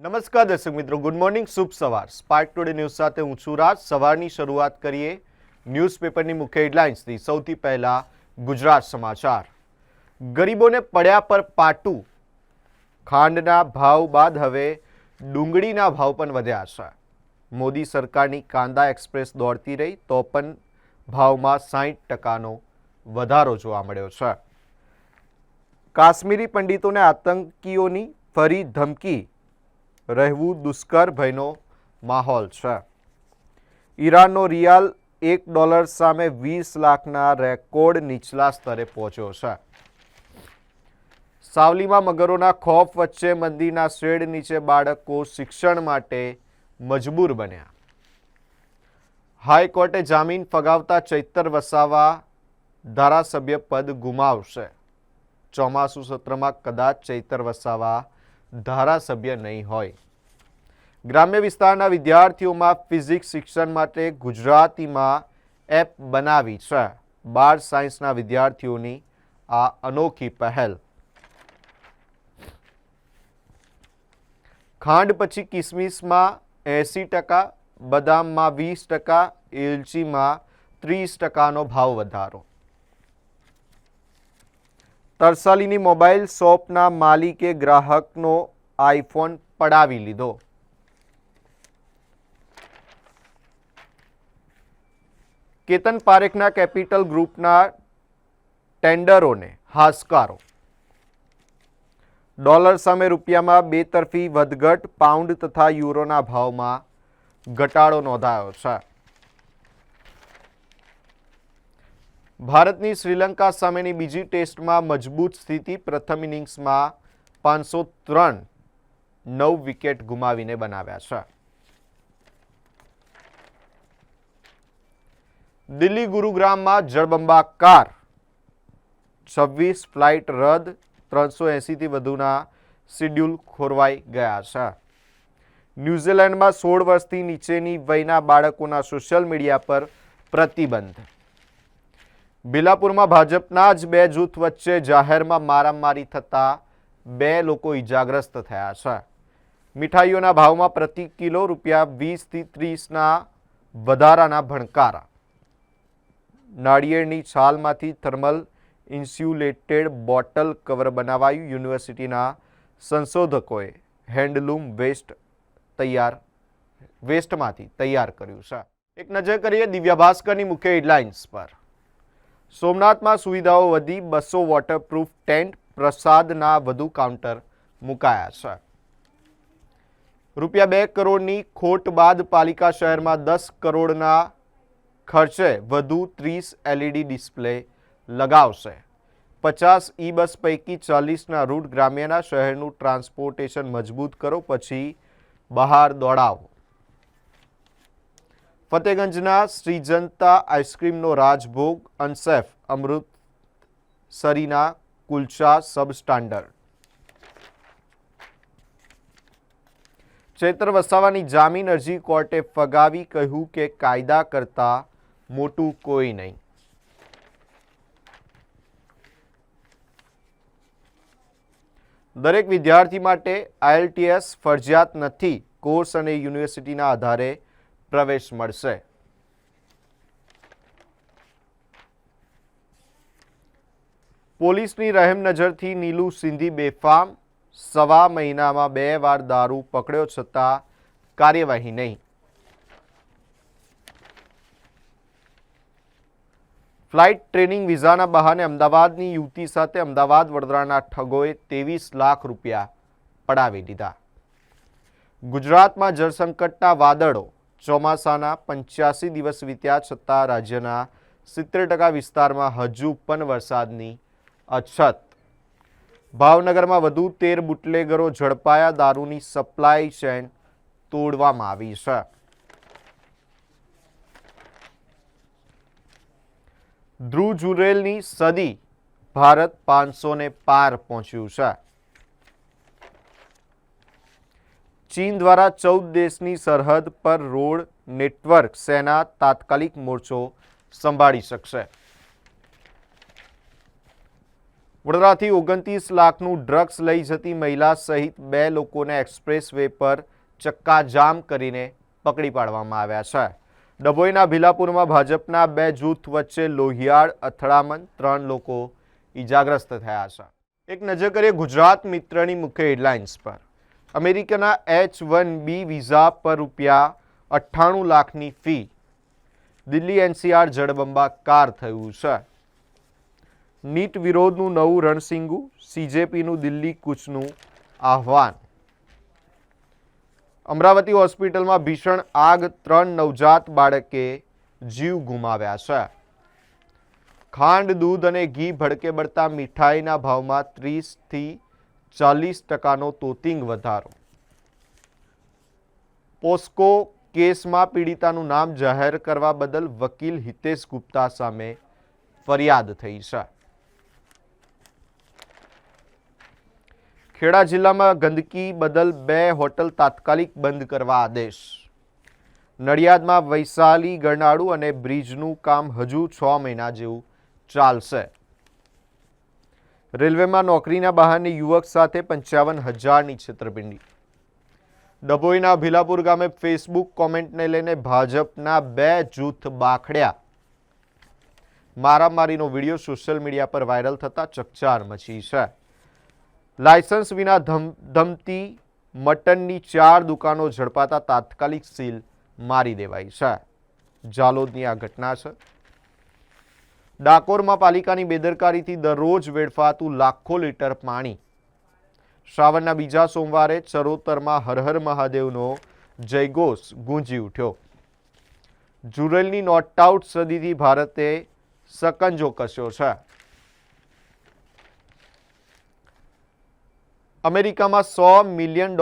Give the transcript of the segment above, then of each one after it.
નમસ્કાર દર્શક મિત્રો, ગુડ મોર્નિંગ, શુભ સવાર. સ્પાર્ક ટુડે ન્યૂઝ સાથે હું છું રાજ. સવારની શરૂઆત કરીએ ન્યૂઝપેપરની મુખ્ય હેડલાઇન્સથી. સૌથી પહેલા ગુજરાત સમાચાર. ગરીબોને પડ્યા પર પાટું. ખાંડના ભાવ બાદ હવે ડુંગળીના ભાવ પણ વધ્યા છે. મોદી સરકારની કાંદા એક્સપ્રેસ દોડતી રહી તો પણ ભાવમાં 60% વધારો જોવા મળ્યો છે. કાશ્મીરી પંડિતોને આતંકીઓની ફરી ધમકી. રહેવું દુષ્કર ભયનો માહોલ છે. ઈરાનનો રિયાલ $1 સામે 20 લાખના રેકોર્ડ નીચલા સ્તરે પહોંચ્યો છે. સાવલીમાં મગરોના ખોફ વચ્ચે મંદિરના શેડ નીચે બાળકો શિક્ષણ માટે મજબૂર બન્યા. હાઈકોર્ટે જામીન ફગાવતા ચૈતર વસાવા ધારાસભ્ય પદ ગુમાવશે. ચોમાસુ સત્રમાં કદાચ ચૈતર વસાવા ધારાસભ્ય નહીં હોય. ગ્રામ્ય વિસ્તારના વિદ્યાર્થીઓમાં ફિઝિક્સ શિક્ષણ માટે ગુજરાતીમાં એપ બનાવી છે. 12 સાયન્સના વિદ્યાર્થીઓની આ અનોખી પહેલ. ખાંડ પછી કિસમિસમાં 80%, બદામમાં 20%, એલચીમાં 30%નો ભાવ વધારો. તરસાલીની મોબાઈલ શોપના માલિકે ગ્રાહકનો આઈફોન પડાવી લીધો. કેતન પારેખના કેપિટલ ગ્રુપના ટેન્ડરોને હાશકારો. ડોલર સામે રૂપિયામાં બેતરફી વધઘટ. પાઉન્ડ તથા યુરોના ભાવમાં ઘટાડો નોંધાયો છે. ભારતની શ્રીલંકા સામેની બીજી ટેસ્ટમાં મજબૂત સ્થિતિ. પ્રથમ ઇનિંગ્સમાં 503 9 વિકેટ ગુમાવીને બનાવ્યા છે. દિલ્હી ગુરુગ્રામમાં જળબંબાકાર. 26 ફ્લાઇટ રદ. 380થી વધુના શિડ્યુલ ખોરવાઈ ગયા છે. ન્યૂઝીલેન્ડમાં 16 વર્ષથી નીચેની વયના બાળકોના સોશિયલ મીડિયા પર પ્રતિબંધ. બિલાપુરમાં ભાજપના જ 2 જૂથ વચ્ચે જાહેરમાં મારામારી થતા 2 લોકો ઇજાગ્રસ્ત થયા છે. મીઠાઈઓના ભાવમાં પ્રતિ કિલો ₹20 થી 30ના વધારાના ભણકારા. નાળિયેરની છાલમાંથી થર્મલ ઇન્સ્યુલેટેડ બોટલ કવર બનાવાયું. યુનિવર્સિટીના સંશોધકોએ હેન્ડલૂમ વેસ્ટમાંથી તૈયાર કર્યું છે. એક નજર કરીએ દિવ્ય ભાસ્કરની મુખ્ય હેડલાઇન્સ પર. સોમનાથમાં સુવિધાઓ વધી. 200 વોટરપ્રૂફ ટેન્ટ. પ્રસાદના વધુ કાઉન્ટર મુકાયા છે. ₹2 કરોડની ખોટ બાદ પાલિકા શહેરમાં 10 કરોડના ખર્ચે વધુ 30 LED ડિસ્પ્લે લગાવશે. 50 ઈ બસ પૈકી 40ના રૂટ ગ્રામ્યના. શહેરનું ટ્રાન્સપોર્ટેશન મજબૂત કરો પછી બહાર દોડાવો. ફતેગંજના શ્રીજંતા આઈસ્ક્રીમનો રાજભોગ. અનસેફ અમૃતસરીના કુલચા સબસ્ટાન્ડર્ડ. ચૈતર વસાવાની જામીન અરજી કોર્ટે ફગાવી. કહ્યું કે કાયદા કરતાં મોટું કોઈ નહીં. દરેક વિદ્યાર્થી માટે IELTS ફરજિયાત નથી. કોર્સ અને યુનિવર્સિટીના આધારે પ્રવેશ મળશે. પોલીસની રહેમ નજરથી નીલુ સિંધી બેફામ. 1.25 મહિનામાં 2 વાર દારૂ પકડ્યો છતાં કાર્યવાહી નહીં. ફ્લાઇટ ટ્રેનિંગ વિઝાના બહાને અમદાવાદની યુવતી સાથે અમદાવાદ વડોદરાના ઠગોએ ₹23 લાખ પડાવી દીધા. ગુજરાતમાં જળસંકટના વાદળો. ચોમાસાના 85 દિવસ વીત્યા છતાં રાજ્યના 70% વિસ્તારમાં હજુ પણ વરસાદની અછત. ભાવનગરમાં વધુ 13 બુટલેગરો ઝડપાયા. દારૂની સપ્લાય ચેન તોડવામાં આવી છે. ધ્રુવ જુરેલની સદી. ભારત 500ને પાર પહોંચ્યું છે. ચીન દ્વારા 14 દેશની સરહદ પર રોડ નેટવર્ક. સેના તાત્કાલિક મોરચો સંભાળી શકશે. વડોદરાથી 29 લાખનું ડ્રગ્સ લઈ જતી મહિલા સહિત 2 લોકોને એક્સપ્રેસ વે પર ચક્કાજામ કરીને પકડી પાડવામાં આવ્યા છે. ડભોઈના ભીલાપુરમાં ભાજપના 2 જૂથ વચ્ચે લોહિયાળ અથડામણ, 3 લોકો ઈજાગ્રસ્ત થયા છે. એક નજર કરીએ ગુજરાત મિત્રની મુખ્ય હેડલાઇન્સ પર. અમેરિકાના H-1B વિઝા પર ₹98 લાખની ફી. દિલ્હી NCR જળબંબાકાર થયું છે. નીટ વિરોધનું નવું રણસીંગું, CJPનું દિલ્હી કૂચનું આહ્વાન. અમરાવતી હોસ્પિટલમાં ભીષણ આગ, 3 નવજાત બાળકે જીવ ગુમાવ્યા છે. ખાંડ, દૂધ અને ઘી ભડકે બળતા મીઠાઈના ભાવમાં 30% થી 40% તોતિંગ વધારો. પોસ્કો કેસમાં પીડિતાનું નામ જાહેર કરવા બદલ વકીલ હિતેશ ગુપ્તા સામે ફરિયાદ થઈ છે. ખેડા જિલ્લામાં ગંદકી બદલ 2 હોટલ તાત્કાલિક બંધ કરવા આદેશ. નડિયાદમાં વૈશાલી ગરનાળુ અને બ્રિજનું કામ હજુ 6 મહિના જેવું ચાલશે. રેલવેમાં નોકરીના બહાને યુવક સાથે 55,000ની છેતરપિંડી. ડભોઈના ભીલાપુર ગામે ફેસબુક કોમેન્ટને લઈને ભાજપના 2 જૂથ બાખડ્યા. મારામારીનો વિડીયો સોશિયલ મીડિયા પર વાયરલ થતા ચકચાર મચી છે. લાયસન્સ વિના ધમતી મટનની 4 દુકાનો ઝડપાતા તાત્કાલિક સીલ મારી દેવાઈ છે. જાલોદની આ ઘટના છે. ડાકોરમાં પાલિકાની બેદરકારીથી દરરોજ વેડફાતું લાખો લીટર પાણી. શ્રાવણના બીજા સોમવારે ચરોતરમાં હર હર મહાદેવનો જયઘોષ ગુંજી ઉઠ્યો. જુરેલની નોટ આઉટ સદીથી ભારતે સકંજો કસ્યો છે. અમેરિકામાં $100 મિલિયન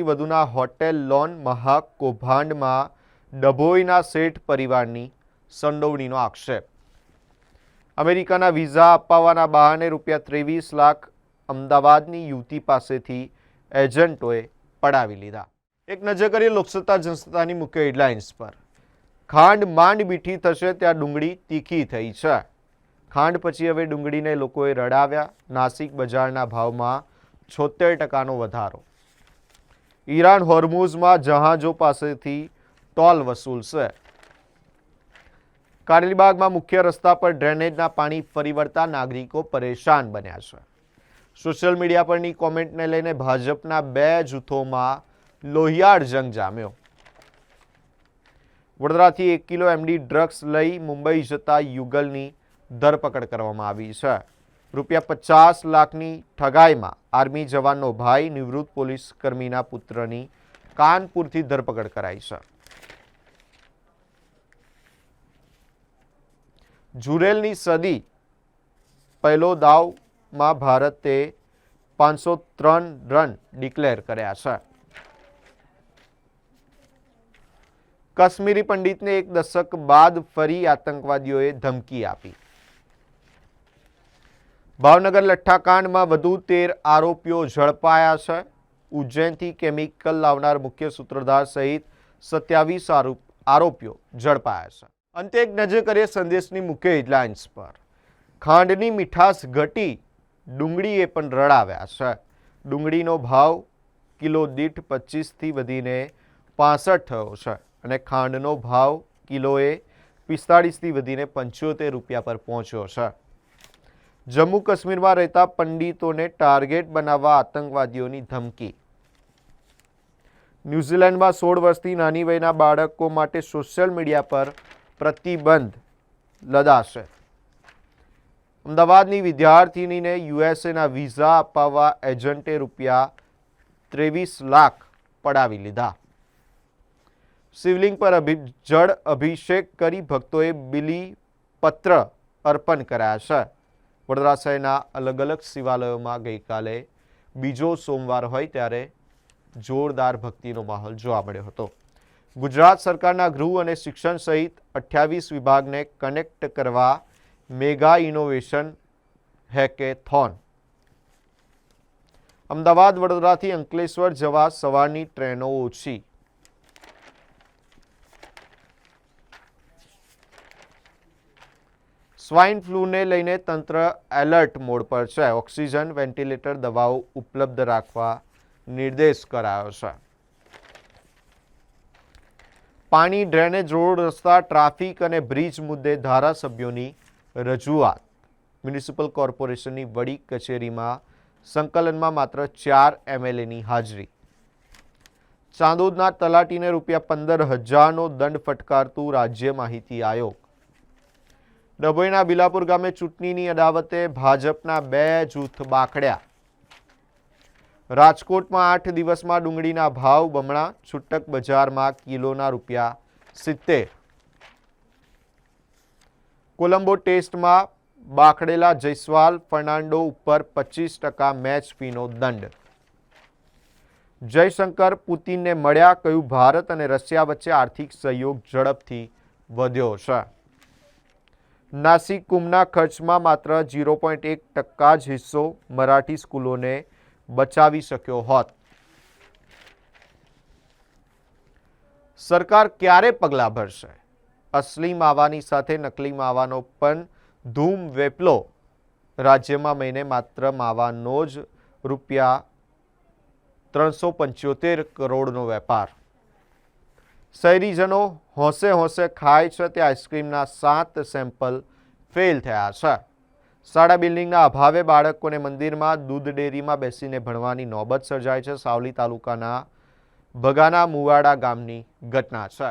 વધુના હોટેલ લોન મહાકૌભાંડમાં ડભોઈના શેઠ પરિવારની સંડોવણીનો આક્ષેપ. અમેરિકાના વિઝા અપાવવાના બહાને ₹23 લાખ અમદાવાદની યુવતી પાસેથી એજન્ટોએ પડાવી લીધા. એક નજર કરીએ લોકસત્તા જનસત્તાની મુખ્ય હેડલાઇન્સ પર. ખાંડ માંડ મીઠી થશે ત્યાં ડુંગળી તીખી થઈ છે. ખાંડ પછી હવે ડુંગળીને લોકોએ રડાવ્યા. નાસિક બજારના ભાવમાં 76% વધારો. ઈરાન હોર્મુઝમાં જહાજો પાસેથી ટોલ વસૂલશે. કારેલીબાગમાં મુખ્ય રસ્તા પર ડ્રેનેજના પાણી ફરી વળતા નાગરિકો પરેશાન બન્યા છે. સોશિયલ મીડિયા પરની કોમેન્ટને લઈને ભાજપના 2 જૂથોમાં લોહિયાળ જંગ જામ્યો. વડોદરાથી 1 કિલો MD ડ્રગ્સ લઈ મુંબઈ જતા યુગલની ધરપકડ કરવામાં આવી છે. ₹50 લાખની ઠગાઈમાં આર્મી જવાનનો ભાઈ, નિવૃત્ત પોલીસ કર્મીના પુત્રની કાનપુરથી ધરપકડ કરાઈ છે. જુરેલની સદી પહેલો દાવમાં ભારતે 503 રન ડિક્લેર કર્યા છે. કાશ્મીરી પંડિતને 1 દશક બાદ ફરી આતંકવાદીઓએ ધમકી આપી. ભાવનગર લઠ્ઠાકાંડમાં વધુ 13 આરોપીઓ ઝડપાયા છે. ઉજ્જૈનથી કેમિકલ લાવનાર મુખ્ય સૂત્રધાર સહિત 27 આરોપીઓ ઝડપાયા છે. અંતે એક નજર કરીએ સંદેશની મુખ્ય હેડલાઇન્સ પર. ખાંડની મીઠાશ ઘટી, ડુંગળીએ પણ રડાવ્યા છે. ડુંગળીનો ભાવ કિલો દીઠ 25થી વધીને 65 થયો છે અને ખાંડનો ભાવ કિલોએ 45થી વધીને ₹75 પર પહોંચ્યો છે. જમ્મુ કાશ્મીરમાં રહેતા પંડિતોને ટાર્ગેટ બનાવવા આતંકવાદીઓની ધમકી. ન્યૂઝીલેન્ડમાં 16 વર્ષથી નાની વયના બાળકો માટે સોશિયલ મીડિયા પર પ્રતિબંધ લદાશે. અમદાવાદની વિદ્યાર્થિનીને USAના વિઝા અપાવવા એજન્ટે ₹23 લાખ પડાવી લીધા. શિવલિંગ પર જળ અભિષેક કરી ભક્તોએ બિલીપત્ર અર્પણ કર્યા છે. વડોદરા શહેરના અલગ અલગ શિવાલયોમાં ગઈકાલે બીજો સોમવાર હોય ત્યારે જોરદાર ભક્તિનો માહોલ જોવા મળ્યો હતો. ગુજરાત સરકારના ગૃહ અને શિક્ષણ સહિત 28 વિભાગને કનેક્ટ કરવા મેગા ઇનોવેશન હેકેથોન. અમદાવાદ વડોદરાથી અંકલેશ્વર જવા સવારની ટ્રેનો ઓછી. સ્વાઇન ફ્લૂને લઈને તંત્ર એલર્ટ મોડ પર છે. ઓક્સિજન, વેન્ટિલેટર, દવાઓ ઉપલબ્ધ રાખવા નિર્દેશ કરાયો છે. પાણી, ડ્રેનેજ, રોડ, રસ્તા, ટ્રાફિક અને બ્રિજ મુદ્દે ધારાસભ્યોની રજૂઆત. મ્યુનિસિપલ કોર્પોરેશનની વડી કચેરીમાં સંકલનમાં માત્ર 4 MLAની હાજરી. ચાંદોદના તલાટીને ₹15,000નો દંડ ફટકારતું રાજ્ય માહિતી આયોગ. ડભોઈના બિલાપુર ગામે ચૂંટણીની અદાવતે ભાજપના 2 જૂથ બાખડ્યા. રાજકોટમાં 8 દિવસમાં ડુંગળીના ભાવ બમણા, છૂટક બજારમાં કિલોના ₹70. કોલંબો ટેસ્ટમાં બાખડેલા જયસ્વાલ ફર્નાન્ડો ઉપર 25% મેચ ફીનો દંડ. જયશંકર પુતિનને મળ્યા, કહ્યું ભારત અને રશિયા વચ્ચે આર્થિક સહયોગ ઝડપથી વધ્યો છે. નાસિક કુંભના ખર્ચમાં માત્ર 0.1% જ હિસ્સો મરાઠી સ્કૂલોને બચાવી શક્યો હોત. સરકાર ક્યારે પગલાં ભરશે? અસલી માવાની સાથે નકલી માવાનો પણ ધૂમ વેપલો. રાજ્યમાં મહિને માત્ર માવાનો જ ₹375 કરોડનો વેપાર. શહેરીજનો હોંશે હોંશે ખાય છે તે આઈસ્ક્રીમના 7 સેમ્પલ ફેલ થયા છે. શાળા બિલ્ડિંગના અભાવે બાળકોને મંદિરમાં, દૂધ ડેરીમાં બેસીને ભણવાની નોબત સર્જાય છે. સાવલી તાલુકાના ભગાના મુવાડા ગામની ઘટના છે.